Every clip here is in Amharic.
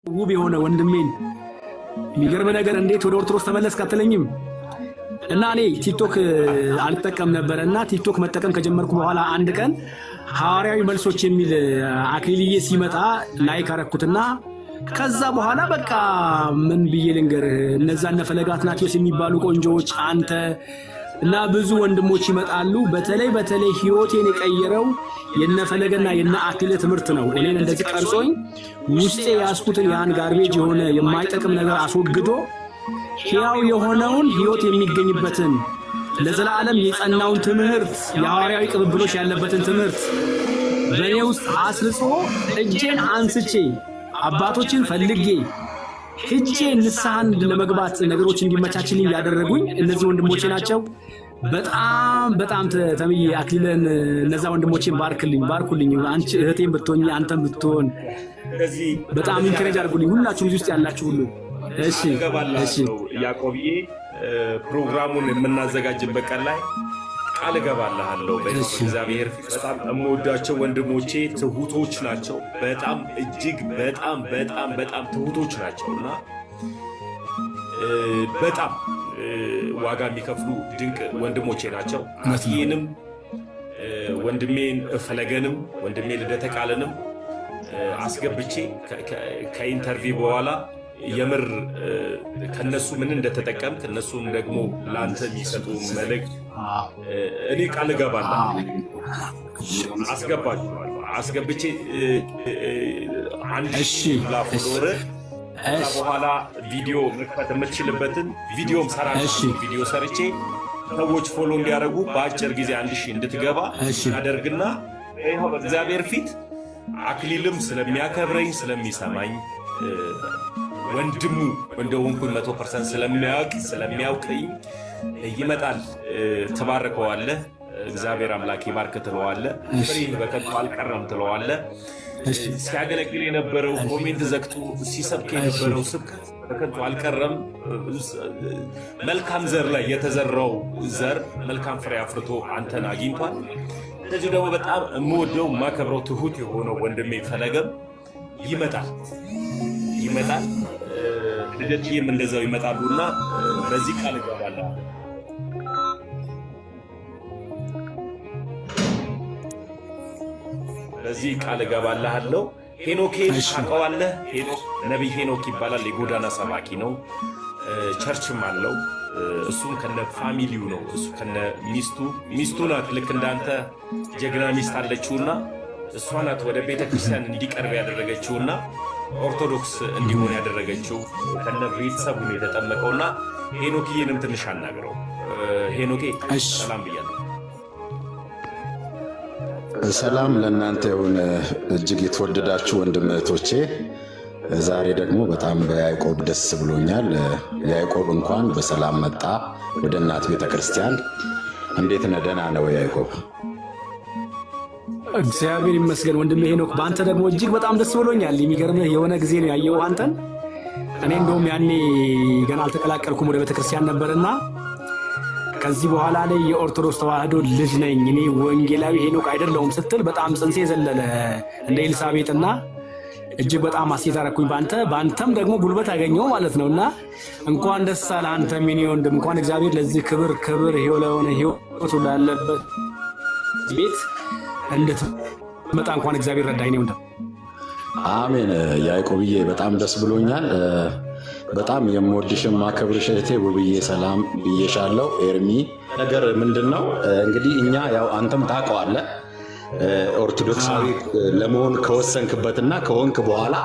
ውብ የሆነ ወንድሜን የሚገርም ነገር እንዴት ወደ ኦርቶዶክስ ተመለስክ አትለኝም? እና እኔ ቲክቶክ አልጠቀም ነበርና ቲክቶክ መጠቀም ከጀመርኩ በኋላ አንድ ቀን ሐዋርያዊ መልሶች የሚል አክሊልዬ ሲመጣ ላይክ አረኩትና ከዛ በኋላ በቃ ምን ብዬ ልንገርህ እነዛ እነ ፈለገ አትናቴዎስ የሚባሉ ቆንጆዎች አንተ እና ብዙ ወንድሞች ይመጣሉ። በተለይ ህይወቴን የቀየረው የነ ፈለገና የነ አክሊል ትምህርት ነው። እኔን እንደዚህ ቀርጾኝ ውስጤ ያስኩትን ያን ጋርቤጅ የሆነ የማይጠቅም ነገር አስወግዶ ሕያው የሆነውን ሕይወት የሚገኝበትን ለዘላለም የጸናውን ትምህርት የሐዋርያዊ ቅብብሎች ያለበትን ትምህርት በእኔ ውስጥ አስርጾ እጄን አንስቼ አባቶችን ፈልጌ ሄጄ ንስሐን ለመግባት ነገሮች እንዲመቻችልኝ ያደረጉኝ እነዚህ ወንድሞቼ ናቸው። በጣም ተምዬ አክሊልን እነዛ ወንድሞቼን ባርኩልኝ። አንቺ እህቴን ብትሆኚ አንተም ብትሆን በጣም ኢንከሬጅ አድርጉልኝ ሁላችሁም እዚህ ውስጥ ያላችሁ ሁሉ። እሺ ያዕቆብዬ ፕሮግራሙን የምናዘጋጅበት ቀን ላይ ቃል እገባልሃለሁ በእግዚአብሔር ፊት በጣም የምወዳቸው ወንድሞቼ ትሁቶች ናቸው። በጣም እጅግ በጣም ትሁቶች ናቸውና በጣም ዋጋ የሚከፍሉ ድንቅ ወንድሞቼ ናቸው። አክሊልንም ወንድሜን ፈለገንም ወንድሜ ልደተ ቃልንም አስገብቼ ከኢንተርቪው በኋላ የምር ከነሱ ምን እንደተጠቀምክ እነሱም ደግሞ ላንተ የሚሰጡ መልእክት እኔ ቃል እገባለሁ አስገብቼ አንድ ላፎዶር በኋላ ቪዲዮ መክፈት የምትችልበትን ቪዲዮም ቪዲዮ ሰርቼ ሰዎች ፎሎ እንዲያደርጉ በአጭር ጊዜ 1000 እንድትገባ አደርግና ይሄው በእግዚአብሔር ፊት አክሊልም ስለሚያከብረኝ ስለሚሰማኝ ወንድሙ እንደሆንኩኝ 100% ስለሚያውቀኝ ይመጣል። ትባርከዋለህ። እግዚአብሔር አምላክ ይባርክ ትለዋለህ። ፍሬ በከንቱ አልቀረም ትለዋለህ። ሲያገለግል የነበረው ኮሜንት ዘግቶ ሲሰብክ የነበረው ስብከት በከንቱ አልቀረም። መልካም ዘር ላይ የተዘራው ዘር መልካም ፍሬ አፍርቶ አንተን አግኝቷል። እንደዚህ ደግሞ በጣም የምወደው የማከብረው ትሁት የሆነው ወንድሜ ፈለገም ይመጣል። ልደትዬም እንደዛው ይመጣሉና በዚህ ቃል እገባለሁ። በዚህ ቃል እገባለሁ። ሄኖኬን ታውቀዋለህ? ነቢይ ሄኖክ ይባላል። የጎዳና ሰባኪ ነው። ቸርችም አለው። እሱም ከነ ፋሚሊው ነው። እሱ ከነ ሚስቱ ናት። ልክ እንዳንተ ጀግና ሚስት አለችውና እሷ ናት ወደ ቤተክርስቲያን እንዲቀርብ ያደረገችውና ኦርቶዶክስ እንዲሆን ያደረገችው ከነ ቤተሰቡ ነው የተጠመቀውና ሄኖክዬንም ትንሽ አናግረው። ሄኖኬ ሰላም ብያለሁ። ሰላም ለእናንተ ይሁን። እጅግ የተወደዳችሁ ወንድም እህቶቼ፣ ዛሬ ደግሞ በጣም በያዕቆብ ደስ ብሎኛል። ያዕቆብ እንኳን በሰላም መጣ ወደ እናት ቤተክርስቲያን። እንዴት ነህ? ደህና ነው ያዕቆብ? እግዚአብሔር ይመስገን ወንድሜ ሄኖክ፣ በአንተ ደግሞ እጅግ በጣም ደስ ብሎኛል። የሚገርምህ የሆነ ጊዜ ነው ያየው አንተን። እኔ እንደውም ያኔ ገና አልተቀላቀልኩም ወደ ቤተክርስቲያን ነበርና ከዚህ በኋላ ላይ የኦርቶዶክስ ተዋህዶ ልጅ ነኝ እኔ ወንጌላዊ ሄኖክ አይደለሁም ስትል በጣም ጽንሴ ዘለለ እንደ ኤልሳቤጥና እጅግ በጣም አሴት አደረኩኝ በአንተም ደግሞ ጉልበት አገኘው ማለት ነውና እንኳን ደስ አለህ አንተ ሚኒ ወንድም። እንኳን እግዚአብሔር ለዚህ ክብር የሆነ ህይወቱ ላለበት ቤት እንድትመጣ እንኳን እግዚአብሔር ረዳኝ ነው ወንድም። አሜን። ያዕቆብዬ በጣም ደስ ብሎኛል። በጣም የምወድሽም ማከብርሽ እህቴ ውብዬ ሰላም ብዬሻለሁ። ኤርሚ ነገር ምንድነው እንግዲህ እኛ ያው አንተም ታውቀዋለህ ኦርቶዶክሳዊ ለመሆን ከወሰንክበትና ከሆንክ በኋላ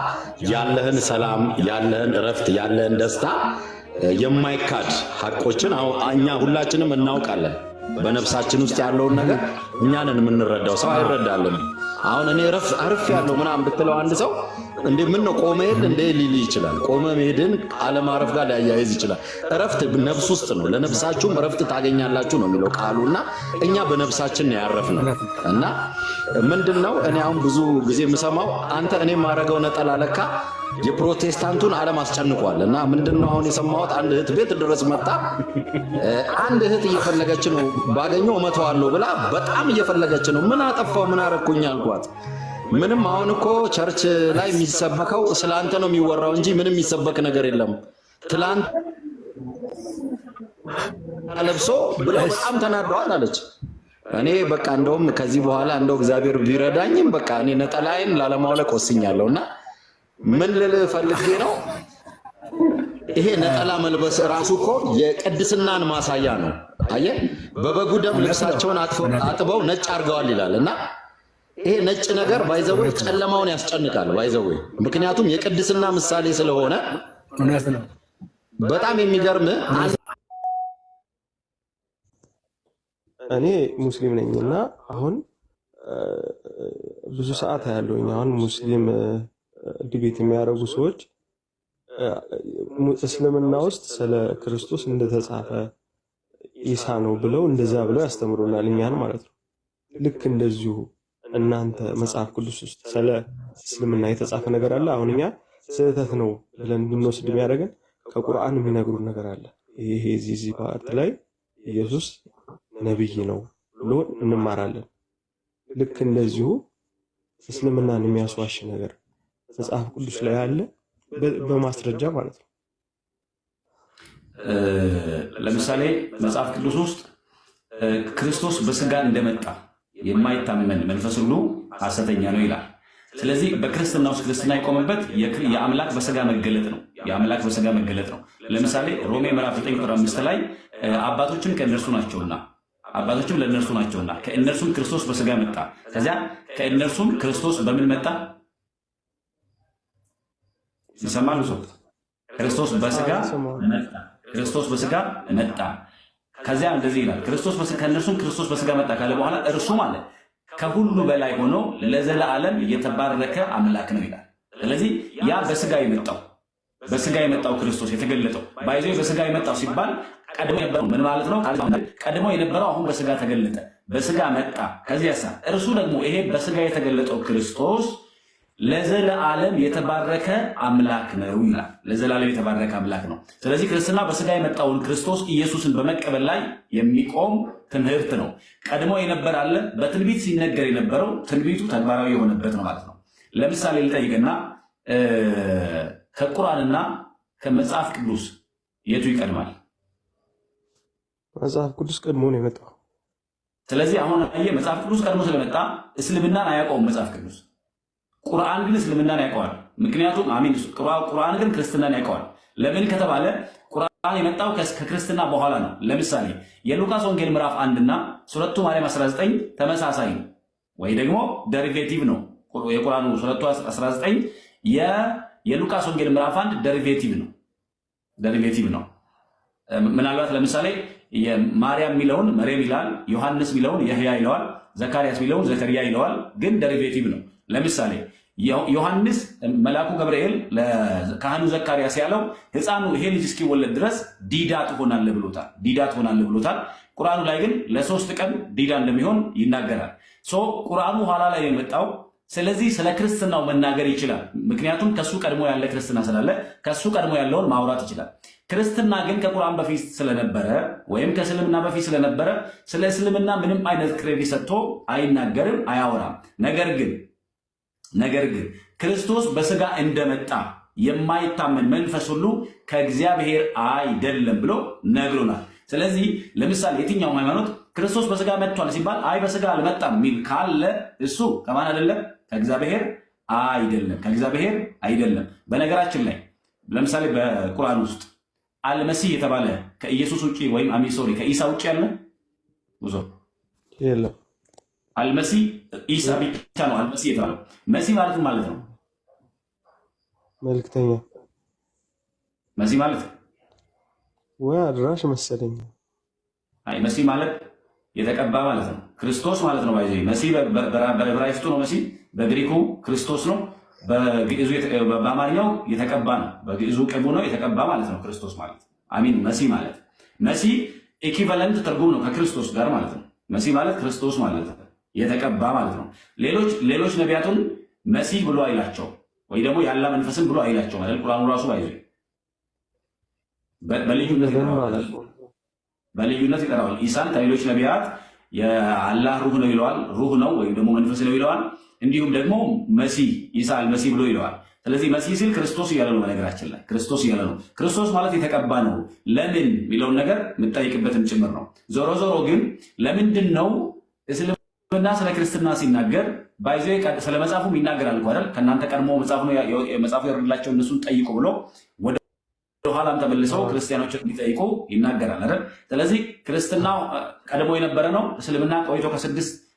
ያለህን ሰላም፣ ያለህን እረፍት፣ ያለህን ደስታ የማይካድ ሐቆችን እኛ ሁላችንም እናውቃለን። በነፍሳችን ውስጥ ያለውን ነገር እኛንን የምንረዳው ሰው አይረዳልንም። አሁን እኔ አርፍ ያለው ምናምን ብትለው አንድ ሰው እንዴ ምን ነው ቆመ ሄድ እንዴ ሊል ይችላል። ቆመ መሄድን አለማረፍ ጋር ሊያያይዝ ይችላል። እረፍት ነፍስ ውስጥ ነው። ለነፍሳችሁም እረፍት ታገኛላችሁ ነው የሚለው ቃሉና እኛ በነፍሳችን ነው ያረፍነው። እና ምንድነው እኔ አሁን ብዙ ጊዜ የምሰማው አንተ እኔ ማረገው ነጠላ ለካ የፕሮቴስታንቱን ዓለም አስጨንቋል። እና ምንድነው አሁን የሰማሁት አንድ እህት ቤት ድረስ መጣ። አንድ እህት እየፈለገች ነው ባገኘው እመተዋለሁ ብላ በጣም እየፈለገች ነው። ምን አጠፋው ምን አረኩኝ አልኳት። ምንም አሁን እኮ ቸርች ላይ የሚሰበከው ስላንተ ነው የሚወራው እንጂ ምንም የሚሰበክ ነገር የለም። ትላንት ለብሶ ብለው በጣም ተናደዋል አለች። እኔ በቃ እንደውም ከዚህ በኋላ እንደው እግዚአብሔር ቢረዳኝም በቃ እኔ ነጠላዬን ላለማውለቅ ወስኛለሁና ምን ልል ፈልጌ ነው፣ ይሄ ነጠላ መልበስ ራሱ እኮ የቅድስናን ማሳያ ነው። አየህ፣ በበጉ ደም ልብሳቸውን አጥበው ነጭ አድርገዋል ይላል እና ይሄ ነጭ ነገር ባይዘው ጨለማውን ያስጨንቃል ባይዘው፣ ምክንያቱም የቅድስና ምሳሌ ስለሆነ በጣም የሚገርም። እኔ ሙስሊም ነኝና አሁን ብዙ ሰዓት ያለውኝ አሁን ሙስሊም ዲቤት የሚያደርጉ ሰዎች እስልምና ውስጥ ስለ ክርስቶስ እንደተጻፈ ኢሳ ነው ብለው እንደዛ ብለው ያስተምሩናል እኛን ማለት ነው። ልክ እንደዚሁ እናንተ መጽሐፍ ቅዱስ ውስጥ ስለ እስልምና የተጻፈ ነገር አለ። አሁን እኛ ስህተት ነው ብለን እንድንወስድ የሚያደርገን ከቁርአን የሚነግሩን ነገር አለ። ይሄ እዚህ ፓርት ላይ ኢየሱስ ነብይ ነው ብሎ እንማራለን። ልክ እንደዚሁ እስልምናን የሚያስዋሽ ነገር መጽሐፍ ቅዱስ ላይ አለ በማስረጃ ማለት ነው። ለምሳሌ መጽሐፍ ቅዱስ ውስጥ ክርስቶስ በስጋ እንደመጣ የማይታመን መንፈስ ሁሉ ሐሰተኛ ነው ይላል። ስለዚህ በክርስትና ውስጥ ክርስትና የቆመበት የአምላክ በስጋ መገለጥ ነው። የአምላክ በስጋ መገለጥ ነው። ለምሳሌ ሮሜ ምዕራፍ 9 ቁጥር 5 ላይ አባቶችም ከእነርሱ ናቸውና አባቶችም ለእነርሱ ናቸውና ከእነርሱም ክርስቶስ በስጋ መጣ። ከዚያ ከእነርሱም ክርስቶስ በምን መጣ? ይሰማሉ ሰው? ክርስቶስ በስጋ መጣ። ክርስቶስ በስጋ መጣ። ከዚያ እንደዚህ ይላል፣ ከእነርሱም ክርስቶስ በስጋ መጣ ካለ በኋላ እርሱ ማለት ከሁሉ በላይ ሆኖ ለዘላለም የተባረከ አምላክ ነው ይላል። ስለዚህ ያ በስጋ የመጣው ክርስቶስ የተገለጠው ባይዞ በስጋ የመጣው ሲባል ቀድሞ የነበረው ምን ማለት ነው? ቀድሞ የነበረው አሁን በስጋ ተገለጠ፣ በስጋ መጣ። ከዚያሳ እርሱ ደግሞ ይሄ በስጋ የተገለጠው ክርስቶስ ለዘላለም የተባረከ አምላክ ነው ይላል። ለዘላለም የተባረከ አምላክ ነው። ስለዚህ ክርስትና በስጋ የመጣውን ክርስቶስ ኢየሱስን በመቀበል ላይ የሚቆም ትምህርት ነው። ቀድሞ የነበረ አለ። በትንቢት ሲነገር የነበረው ትንቢቱ ተግባራዊ የሆነበት ነው ማለት ነው። ለምሳሌ ልጠይቅና ከቁርአንና ከመጽሐፍ ቅዱስ የቱ ይቀድማል? መጽሐፍ ቅዱስ ቀድሞ ነው የመጣው። ስለዚህ አሁን መጽሐፍ ቅዱስ ቀድሞ ስለመጣ እስልምናን አያውቀውም መጽሐፍ ቅዱስ። ቁርአን ግን እስልምናን ያውቀዋል። ምክንያቱም አሚን ቁርአን ግን ክርስትናን ያውቀዋል። ለምን ከተባለ ቁርአን የመጣው ከክርስትና በኋላ ነው። ለምሳሌ የሉቃስ ወንጌል ምዕራፍ 1 እና ሱረቱ ማርያም 19 ተመሳሳይ ነው ወይ ደግሞ ደሪቬቲቭ ነው። የቁርአኑ ሱረቱ 19 የሉቃስ ወንጌል ምዕራፍ 1 ደሪቬቲቭ ነው። ምናልባት ለምሳሌ የማርያም የሚለውን መርየም ይላል፣ ዮሐንስ የሚለውን የህያ ይለዋል፣ ዘካርያስ የሚለውን ዘከርያ ይለዋል። ግን ደሪቬቲቭ ነው። ለምሳሌ ዮሐንስ መልአኩ ገብርኤል ለካህኑ ዘካርያስ ያለው ህፃኑ ይሄ ልጅ እስኪወለድ ድረስ ዲዳ ትሆናለህ ብሎታል። ቁርአኑ ላይ ግን ለ3 ቀን ዲዳ እንደሚሆን ይናገራል። ቁርአኑ ኋላ ላይ የመጣው ስለዚህ ስለ ክርስትናው መናገር ይችላል። ምክንያቱም ከሱ ቀድሞ ያለ ክርስትና ስላለ ከሱ ቀድሞ ያለውን ማውራት ይችላል። ክርስትና ግን ከቁርአን በፊት ስለነበረ ወይም ከእስልምና በፊት ስለነበረ ስለ እስልምና ምንም አይነት ክሬዲት ሰጥቶ አይናገርም፣ አያወራም። ነገር ግን ክርስቶስ በስጋ እንደመጣ የማይታመን መንፈስ ሁሉ ከእግዚአብሔር አይደለም ብሎ ነግሮናል። ስለዚህ ለምሳሌ የትኛውም ሃይማኖት ክርስቶስ በስጋ መጥቷል ሲባል አይ በስጋ አልመጣም የሚል ካለ እሱ ከማን አይደለም? ከእግዚአብሔር አይደለም። በነገራችን ላይ ለምሳሌ በቁርአን ውስጥ አልመሲህ የተባለ ከኢየሱስ ውጪ ወይም ከኢሳ ውጪ ያለ ብዙ የለም። አልመሲህ ኢሳ ብቻ ነው አልመሲህ የተባለው። መሲህ ማለት ነው መልክተኛ መሲህ ማለት ወይ አድራሽ መሰለኝ። አይ መሲህ ማለት የተቀባ ማለት ነው። ክርስቶስ ማለት ነው። ባይዘይ መሲህ በዕብራይስጡ ነው መሲህ፣ በግሪኩ ክርስቶስ ነው። በግዕዙ በአማርኛው የተቀባ ነው። በግዕዙ ቅቡ ነው፣ የተቀባ ማለት ነው ክርስቶስ ማለት። አሚን መሲህ ማለት መሲህ ኢኩቫለንት ትርጉም ነው ከክርስቶስ ጋር ማለት ነው። መሲህ ማለት ክርስቶስ ማለት ነው፣ የተቀባ ማለት ነው። ሌሎች ነቢያቱን መሲህ ብሎ አይላቸው ወይ ደግሞ ያላ መንፈስን ብሎ አይላቸው ማለት ቁርአኑ ራሱ ባይዘይ በልዩነት ይጠራዋል። ኢሳን ከሌሎች ነቢያት የአላህ ሩህ ነው ይለዋል፣ ሩህ ነው ወይም ደግሞ መንፈስ ነው ይለዋል። እንዲሁም ደግሞ መሲህ ኢሳ አልመሲህ ብሎ ይለዋል። ስለዚህ መሲህ ሲል ክርስቶስ እያለ ነው። በነገራችን ላይ ክርስቶስ እያለ ነው። ክርስቶስ ማለት የተቀባ ነው። ለምን የሚለውን ነገር የምጠይቅበትም ጭምር ነው። ዞሮ ዞሮ ግን ለምንድን ነው እስልምና ስለ ክርስትና ሲናገር ባይዞ ስለ መጽሐፉም ይናገራል እኮ አይደል? ከእናንተ ቀድሞ መጽሐፉ ያወረድላቸው እነሱን ጠይቁ ብሎ ወደ ኋላም ተመልሰው ክርስቲያኖችን እንዲጠይቁ ይናገራል አይደል? ስለዚህ ክርስትና ቀድሞ የነበረ ነው። እስልምና ቆይቶ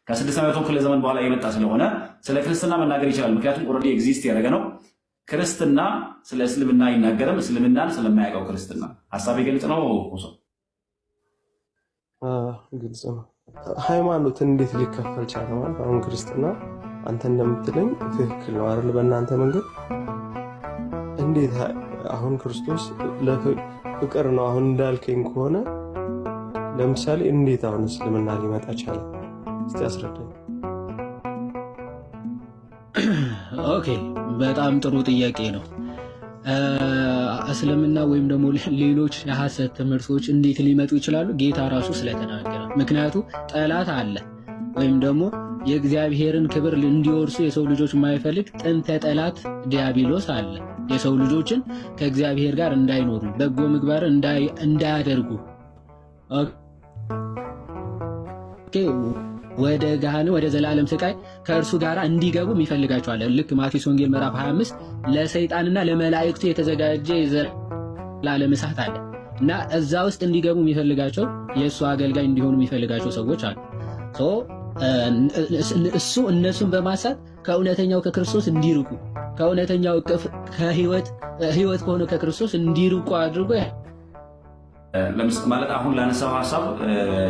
ከ600 ክፍለ ዘመን በኋላ የመጣ ስለሆነ ስለ ክርስትና መናገር ይችላል። ምክንያቱም ኦልሬዲ ኤግዚስት ያደረገ ነው። ክርስትና ስለ እስልምና አይናገርም፣ እስልምናን ስለማያውቀው ክርስትና። ሀሳቤ ግልጽ ነው። ግልጽ ነው። ሃይማኖት እንዴት ሊከፈል ቻለ? ማለት አሁን ክርስትና አንተ እንደምትለኝ ትክክል ነው አይደል? በእናንተ መንገድ እንዴት አሁን ክርስቶስ ለፍቅር ነው አሁን እንዳልከኝ ከሆነ ለምሳሌ እንዴት አሁን እስልምና ሊመጣ ቻለ? እስቲ አስረዳኝ። ኦኬ፣ በጣም ጥሩ ጥያቄ ነው። እስልምና ወይም ደግሞ ሌሎች የሐሰት ትምህርቶች እንዴት ሊመጡ ይችላሉ? ጌታ ራሱ ስለተናገረ። ምክንያቱ ጠላት አለ ወይም ደግሞ የእግዚአብሔርን ክብር እንዲወርሱ የሰው ልጆች የማይፈልግ ጥንተ ጠላት ዲያብሎስ አለ። የሰው ልጆችን ከእግዚአብሔር ጋር እንዳይኖሩ በጎ ምግባር እንዳያደርጉ ወደ ገሃነም ወደ ዘላለም ስቃይ ከእርሱ ጋር እንዲገቡ የሚፈልጋቸዋል። ልክ ማቴዎስ ወንጌል ምዕራፍ 25 ለሰይጣንና ለመላእክቱ የተዘጋጀ የዘላለም እሳት አለ እና እዛ ውስጥ እንዲገቡ የሚፈልጋቸው የእሱ አገልጋይ እንዲሆኑ የሚፈልጋቸው ሰዎች አሉ። እሱ እነሱን በማሳት ከእውነተኛው ከክርስቶስ እንዲርቁ ከእውነተኛው ከህይወት ከሆነ ከክርስቶስ እንዲርቁ አድርጎ ማለት አሁን ላነሳው ሀሳብ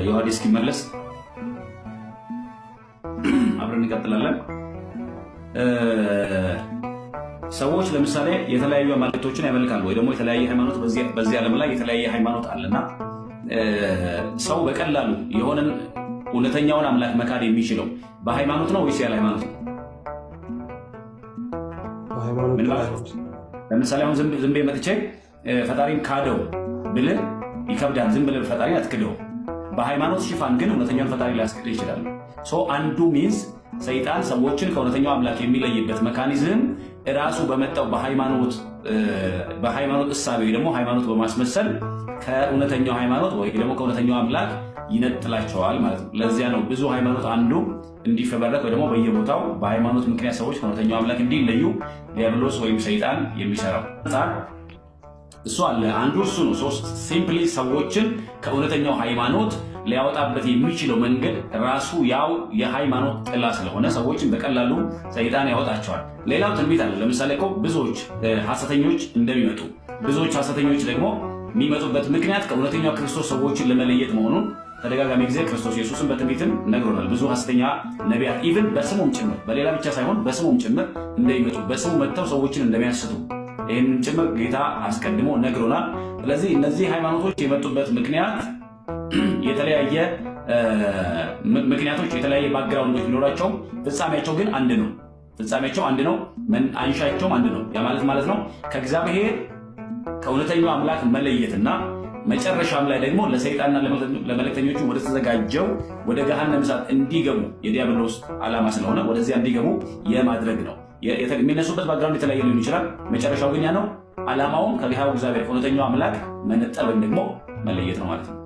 ዮሐንስ እስኪመለስ አብረን እንቀጥላለን። ሰዎች ለምሳሌ የተለያዩ አማልክቶችን ያመልካሉ ወይ ደግሞ የተለያየ ሃይማኖት በዚህ ዓለም ላይ የተለያየ ሃይማኖት አለና ሰው በቀላሉ የሆነን እውነተኛውን አምላክ መካድ የሚችለው በሃይማኖት ነው ወይስ ያለ ሃይማኖት ነው? ለምሳሌ አሁን ዝም ብዬ መጥቼ ፈጣሪን ካደው ብልህ ይከብዳል። ዝም ብለህ ፈጣሪ አትክደው። በሃይማኖት ሽፋን ግን እውነተኛውን ፈጣሪ ሊያስክድ ይችላል። አንዱ ሚንስ ሰይጣን ሰዎችን ከእውነተኛው አምላክ የሚለይበት መካኒዝም እራሱ በመጣው በሃይማኖት እሳቤ ደግሞ ሃይማኖት በማስመሰል ከእውነተኛው ሃይማኖት ወይ ደግሞ ከእውነተኛው አምላክ ይነጥላቸዋል ማለት ነው። ለዚያ ነው ብዙ ሃይማኖት አንዱ እንዲፈበረክ ወይ ደግሞ በየቦታው በሃይማኖት ምክንያት ሰዎች ከእውነተኛው አምላክ እንዲለዩ ዲያብሎስ ወይም ሰይጣን የሚሰራው እሱ አለ። አንዱ እሱ ነው። ሲምፕሊ ሰዎችን ከእውነተኛው ሃይማኖት ሊያወጣበት የሚችለው መንገድ ራሱ ያው የሃይማኖት ጥላ ስለሆነ ሰዎችን በቀላሉ ሰይጣን ያወጣቸዋል። ሌላው ትንቢት አለ። ለምሳሌ እኮ ብዙዎች ሐሰተኞች እንደሚመጡ ብዙዎች ሐሰተኞች ደግሞ የሚመጡበት ምክንያት ከእውነተኛው ክርስቶስ ሰዎችን ለመለየት መሆኑን ተደጋጋሚ ጊዜ ክርስቶስ ኢየሱስን በትንቢትም ነግሮናል። ብዙ ሐሰተኛ ነቢያት ኢቭን በስሙም ጭምር በሌላ ብቻ ሳይሆን በስሙም ጭምር እንደሚመጡ በስሙ መጥተው ሰዎችን እንደሚያስቱ ይህንን ጭምር ጌታ አስቀድሞ ነግሮናል። ስለዚህ እነዚህ ሃይማኖቶች የመጡበት ምክንያት የተለያየ ምክንያቶች የተለያየ ባክግራውንዶች ቢኖራቸውም ፍጻሜያቸው ግን አንድ ነው። ፍጻሜያቸው አንድ ነው። አንሻቸውም አንድ ነው። ያ ማለት ነው ከእግዚአብሔር ከእውነተኛው አምላክ መለየትና መጨረሻም ላይ ደግሞ ለሰይጣንና ለመልእክተኞቹ ወደ ተዘጋጀው ወደ ገሃነመ እሳት እንዲገቡ የዲያብሎስ ዓላማ ስለሆነ ወደዚያ እንዲገቡ የማድረግ ነው። የሚነሱበት ባክግራውንድ የተለያየ ሊሆን ይችላል። መጨረሻው ግን ያ ነው። ዓላማውም ከሕያው እግዚአብሔር ከእውነተኛው አምላክ መነጠል ወይም ደግሞ መለየት ነው ማለት ነው።